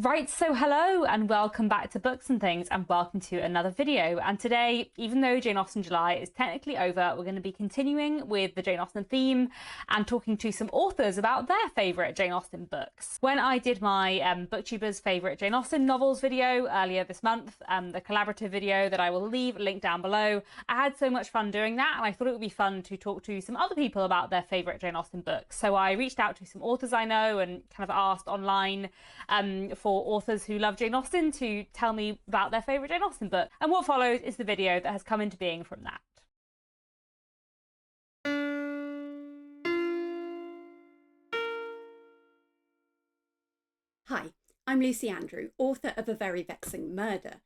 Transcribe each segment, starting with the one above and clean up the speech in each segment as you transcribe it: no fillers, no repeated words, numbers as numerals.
Right, so hello and welcome back to Books and Things, and welcome to another video. And today, even though Jane Austen July is technically over, we're going to be continuing with the Jane Austen theme and talking to some authors about their favourite Jane Austen books. When I did my BookTubers favourite Jane Austen novels video earlier this month, the collaborative video that I will leave linked down below, I had so much fun doing that, and I thought it would be fun to talk to some other people about their favourite Jane Austen books. So I reached out to some authors I know and kind of asked online for authors who love Jane Austen to tell me about their favourite Jane Austen book. And what follows is the video that has come into being from that. Hi, I'm Lucy Andrew, author of A Very Vexing Murder.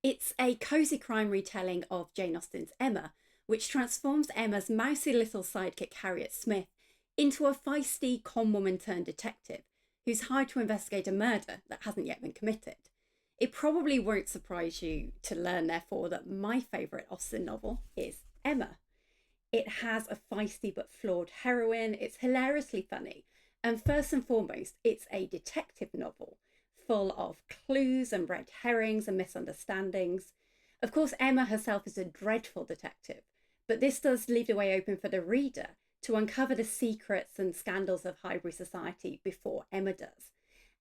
It's a cosy crime retelling of Jane Austen's Emma, which transforms Emma's mousy little sidekick Harriet Smith into a feisty con woman turned detective who's hired to investigate a murder that hasn't yet been committed. It probably won't surprise you to learn, therefore, that my favourite Austen novel is Emma. It has a feisty but flawed heroine, it's hilariously funny, and first and foremost, it's a detective novel full of clues and red herrings and misunderstandings. Of course, Emma herself is a dreadful detective, but this does leave the way open for the reader to uncover the secrets and scandals of Highbury society before Emma does.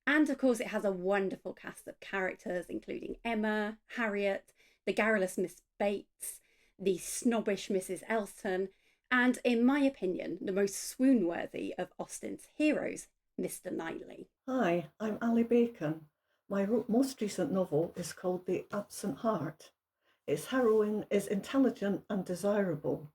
And of course, it has a wonderful cast of characters, including Emma, Harriet, the garrulous Miss Bates, the snobbish Mrs. Elton, and in my opinion, the most swoon-worthy of Austen's heroes, Mr. Knightley. Hi, I'm Alli Bacon. My most recent novel is called The Absent Heart. Its heroine is intelligent and desirable.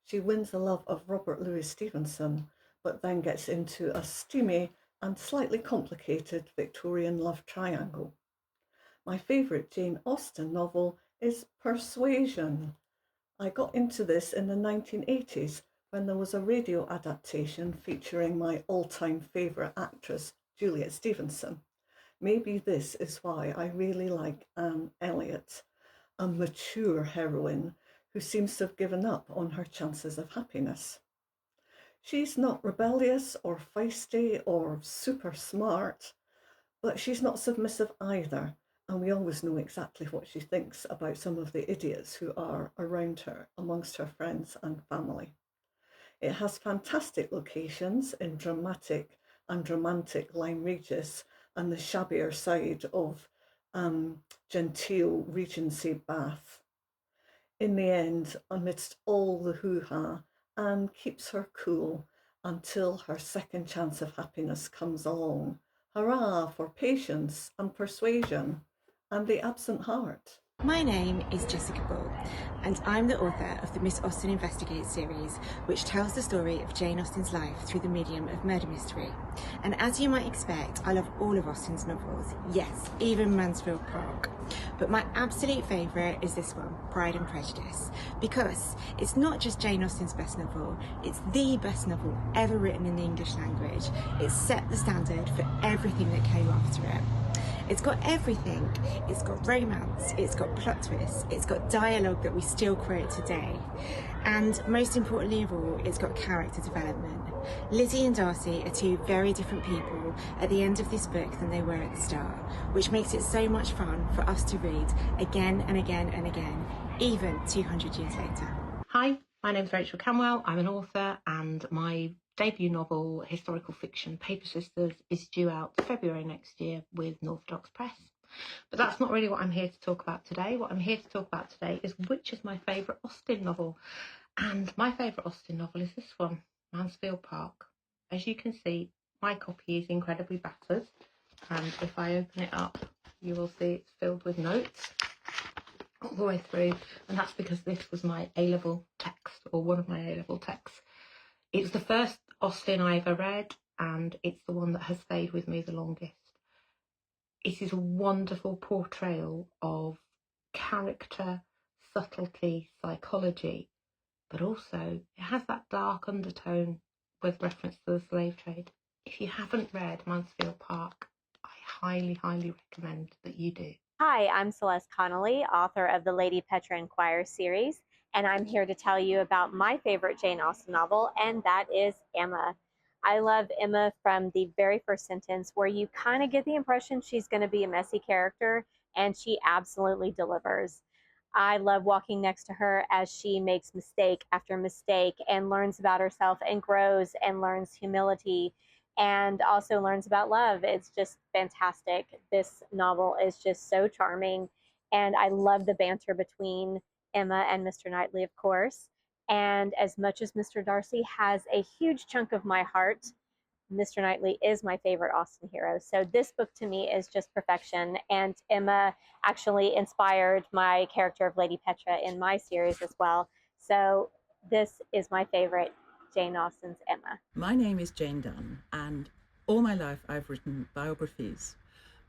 She wins the love of Robert Louis Stevenson, but then gets into a steamy and slightly complicated Victorian love triangle. My favourite Jane Austen novel is Persuasion. I got into this in the 1980s when there was a radio adaptation featuring my all-time favourite actress, Juliet Stevenson. Maybe this is why I really like Anne Elliot, a mature heroine who seems to have given up on her chances of happiness. She's not rebellious or feisty or super smart, but she's not submissive either, and we always know exactly what she thinks about some of the idiots who are around her, amongst her friends and family. It has fantastic locations in dramatic and romantic Lyme Regis and the shabbier side of genteel Regency Bath. In the end, amidst all the hoo-ha, Anne keeps her cool until her second chance of happiness comes along. Hurrah for patience and persuasion and the absent heart. My name is Jessica Ball, and I'm the author of the Miss Austen Investigates series, which tells the story of Jane Austen's life through the medium of murder mystery. And as you might expect, I love all of Austen's novels, yes, even Mansfield Park. But my absolute favourite is this one, Pride and Prejudice, because it's not just Jane Austen's best novel, it's the best novel ever written in the English language. It set the standard for everything that came after it. It's got everything. It's got romance, it's got plot twists, it's got dialogue that we still quote today. And most importantly of all, it's got character development. Lizzie and Darcy are two very different people at the end of this book than they were at the start, which makes it so much fun for us to read again and again and again, even 200 years later. Hi, my name's Rachel Camwell. I'm an author, and my debut novel, historical fiction Paper Sisters, is due out February next year with North Docks Press. But that's not really what I'm here to talk about today. What I'm here to talk about today is which is my favourite Austen novel. And my favourite Austen novel is this one, Mansfield Park. As you can see, my copy is incredibly battered, and if I open it up, you will see it's filled with notes all the way through, and that's because this was my A-level text, or one of my A-level texts. It's the first Austen I ever read, and it's the one that has stayed with me the longest. It is a wonderful portrayal of character, subtlety, psychology, but also it has that dark undertone with reference to the slave trade. If you haven't read Mansfield Park, I highly, highly recommend that you do. Hi, I'm Celeste Connelly, author of the Lady Petra Inquires series, and I'm here to tell you about my favorite Jane Austen novel, and that is Emma. I love Emma from the very first sentence, where you kind of get the impression she's going to be a messy character, and she absolutely delivers. I love walking next to her as she makes mistake after mistake and learns about herself and grows and learns humility and also learns about love. It's just fantastic. This novel is just so charming. And I love the banter between Emma and Mr. Knightley, of course. And as much as Mr. Darcy has a huge chunk of my heart, Mr. Knightley is my favorite Austen hero. So this book to me is just perfection. And Emma actually inspired my character of Lady Petra in my series as well. So this is my favorite Jane Austen's Emma. My name is Jane Dunn, and all my life I've written biographies.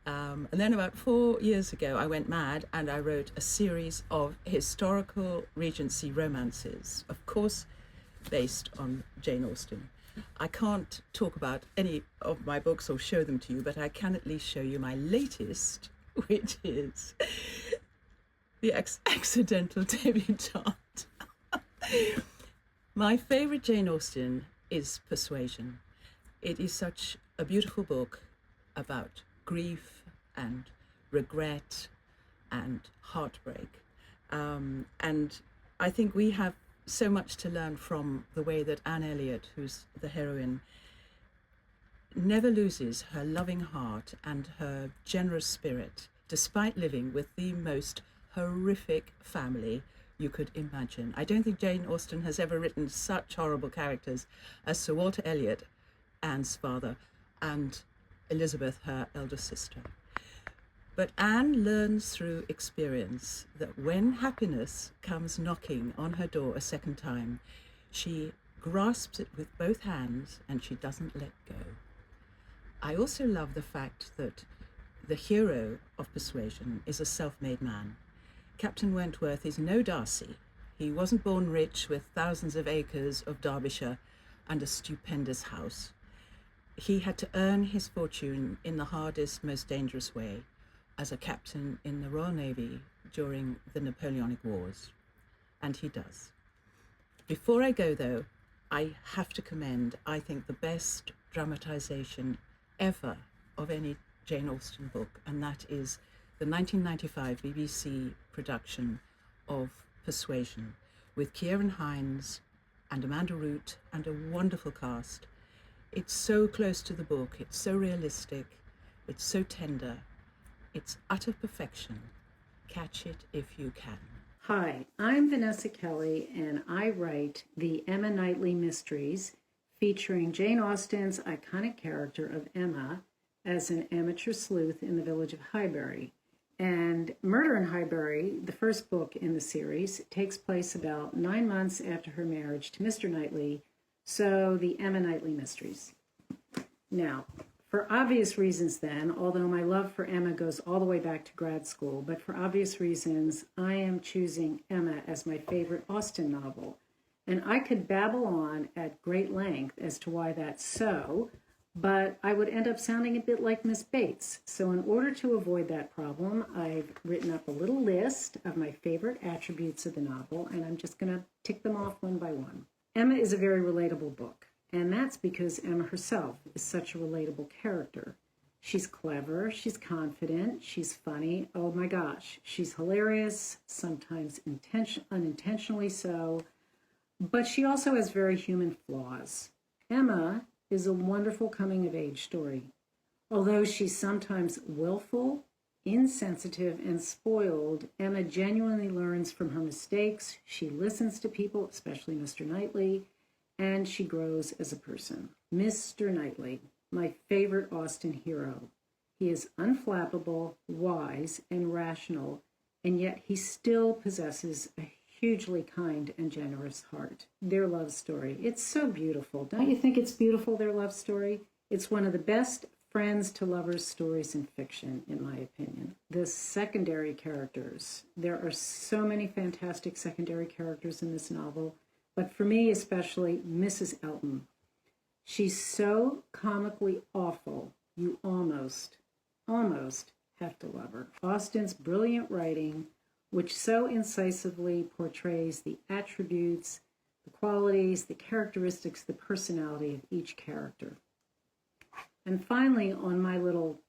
And then about 4 years ago, I went mad and I wrote a series of historical Regency romances, of course, based on Jane Austen. I can't talk about any of my books or show them to you, but I can at least show you my latest, which is The Accidental Debutante. My favorite Jane Austen is Persuasion. It is such a beautiful book about grief and regret and heartbreak. And I think we have so much to learn from the way that Anne Elliot, who's the heroine, never loses her loving heart and her generous spirit, despite living with the most horrific family you could imagine. I don't think Jane Austen has ever written such horrible characters as Sir Walter Elliot, Anne's father, and Elizabeth, her elder sister. But Anne learns through experience that when happiness comes knocking on her door a second time, she grasps it with both hands and she doesn't let go. I also love the fact that the hero of Persuasion is a self-made man. Captain Wentworth is no Darcy. He wasn't born rich with thousands of acres of Derbyshire and a stupendous house. He had to earn his fortune in the hardest, most dangerous way, as a captain in the Royal Navy during the Napoleonic Wars. And he does. Before I go, though, I have to commend, I think, the best dramatization ever of any Jane Austen book, and that is the 1995 BBC production of Persuasion, with Ciarán Hinds and Amanda Root and a wonderful cast. It's so close to the book, it's so realistic, it's so tender, it's utter perfection. Catch it if you can. Hi, I'm Vanessa Kelly, and I write the Emma Knightley Mysteries, featuring Jane Austen's iconic character of Emma as an amateur sleuth in the village of Highbury. And Murder in Highbury, the first book in the series, takes place about 9 months after her marriage to Mr. Knightley, so the Emma Knightley Mysteries. Now, for obvious reasons then, although my love for Emma goes all the way back to grad school, but for obvious reasons, I am choosing Emma as my favorite Austen novel. And I could babble on at great length as to why that's so, but I would end up sounding a bit like Miss Bates. So in order to avoid that problem, I've written up a little list of my favorite attributes of the novel, and I'm just going to tick them off one by one. Emma is a very relatable book, and that's because Emma herself is such a relatable character. She's clever, she's confident, she's funny. Oh my gosh, she's hilarious, sometimes unintentionally so, but she also has very human flaws. Emma is a wonderful coming-of-age story. Although she's sometimes willful, insensitive, and spoiled, Emma genuinely learns from her mistakes. She listens to people, especially Mr. Knightley, and she grows as a person. Mr. Knightley, my favorite Austen hero. He is unflappable, wise, and rational, and yet he still possesses a hugely kind and generous heart. Their love story, it's so beautiful. Don't you think it's beautiful, their love story? It's one of the best friends to lovers stories in fiction, in my opinion. The secondary characters, there are so many fantastic secondary characters in this novel, but for me especially, Mrs. Elton. She's so comically awful, you almost have to love her. Austen's brilliant writing, which so incisively portrays the attributes, the qualities, the characteristics, the personality of each character. And finally, on my little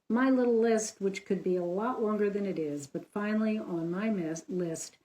list, which could be a lot longer than it is, but finally on my list,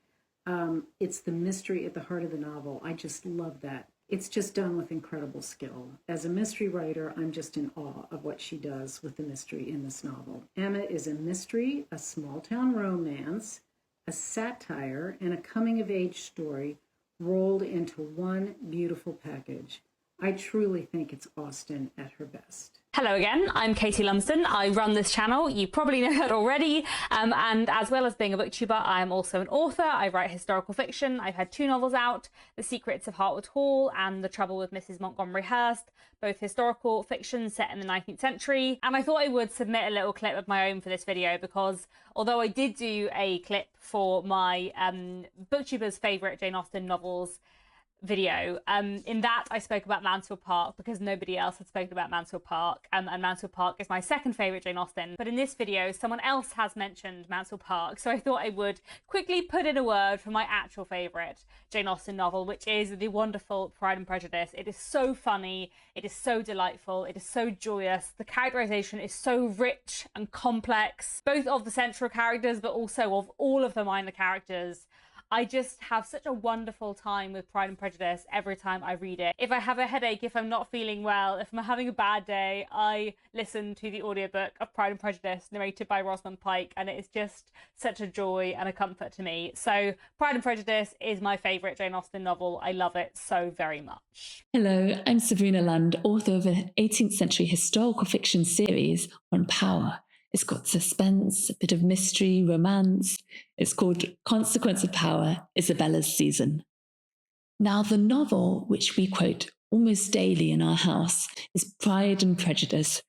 it's the mystery at the heart of the novel. I just love that. It's just done with incredible skill. As a mystery writer, I'm just in awe of what she does with the mystery in this novel. Emma is a mystery, a small-town romance, a satire, and a coming-of-age story rolled into one beautiful package. I truly think it's Austen at her best. Hello again, I'm Katie Lumson. I run this channel. You probably know that already. And as well as being a booktuber, I am also an author. I write historical fiction. I've had 2 novels out, The Secrets of Hartwood Hall and The Trouble with Mrs. Montgomery Hearst, both historical fiction set in the 19th century. And I thought I would submit a little clip of my own for this video because although I did do a clip for my booktuber's favourite Jane Austen novels video, in that I spoke about Mansfield Park because nobody else had spoken about Mansfield Park, and Mansfield Park is my second favourite Jane Austen, but in this video someone else has mentioned Mansfield Park, so I thought I would quickly put in a word for my actual favourite Jane Austen novel, which is the wonderful Pride and Prejudice. It is so funny, it is so delightful, it is so joyous, the characterisation is so rich and complex, both of the central characters but also of all of the minor characters. I just have such a wonderful time with Pride and Prejudice every time I read it. If I have a headache, if I'm not feeling well, if I'm having a bad day, I listen to the audiobook of Pride and Prejudice narrated by Rosamund Pike, and it is just such a joy and a comfort to me. So Pride and Prejudice is my favourite Jane Austen novel. I love it so very much. Hello, I'm Sabrina Land, author of an 18th century historical fiction series on power. It's got suspense, a bit of mystery, romance. It's called Consequence of Power, Isabella's Season. Now, the novel, which we quote almost daily in our house, is Pride and Prejudice.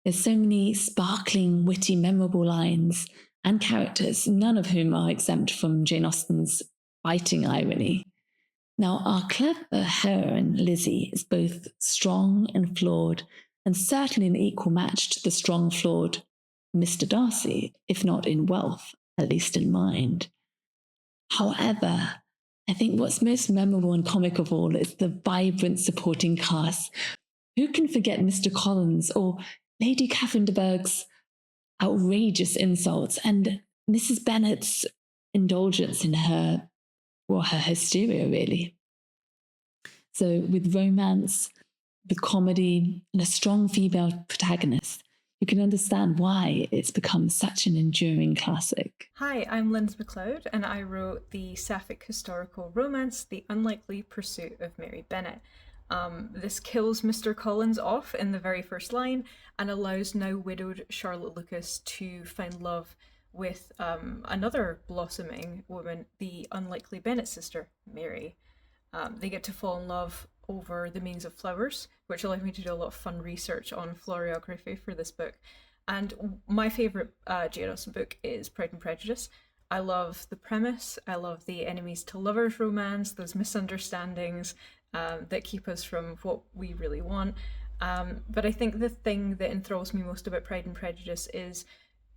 There's so many sparkling, witty, memorable lines and characters, none of whom are exempt from Jane Austen's biting irony. Now, our clever heroine, Lizzie, is both strong and flawed, and certainly an equal match to the strong, flawed Mr. Darcy, if not in wealth, at least in mind. However, I think what's most memorable and comic of all is the vibrant supporting cast. Who can forget Mr. Collins or Lady Catherine de Bourgh's outrageous insults and Mrs. Bennet's indulgence in her hysteria, really? So with romance, with comedy, and a strong female protagonist, you can understand why it's become such an enduring classic. Hi, I'm Linds Mloud, and I wrote the sapphic historical romance, The Unlikely Pursuit of Mary Bennet. This kills Mr. Collins off in the very first line and allows now widowed Charlotte Lucas to find love with another blossoming woman, the unlikely Bennet sister, Mary. They get to fall in love over the means of flowers, which allowed me to do a lot of fun research on floriography for this book. And my favourite Jane Austen book is Pride and Prejudice. I love the premise, I love the enemies to lovers romance, those misunderstandings that keep us from what we really want. But I think the thing that enthralls me most about Pride and Prejudice is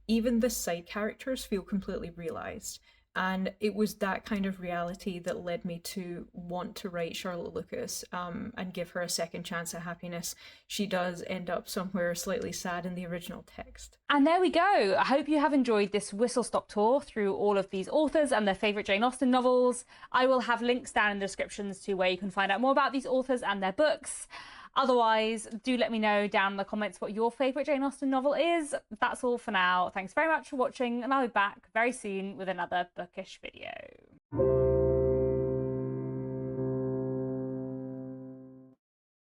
even the side characters feel completely realised. And it was that kind of reality that led me to want to write Charlotte Lucas and give her a second chance at happiness. She does end up somewhere slightly sad in the original text. And there we go. I hope you have enjoyed this whistle-stop tour through all of these authors and their favourite Jane Austen novels. I will have links down in the descriptions to where you can find out more about these authors and their books. Otherwise, do let me know down in the comments what your favourite Jane Austen novel is. That's all for now. Thanks very much for watching, and I'll be back very soon with another bookish video.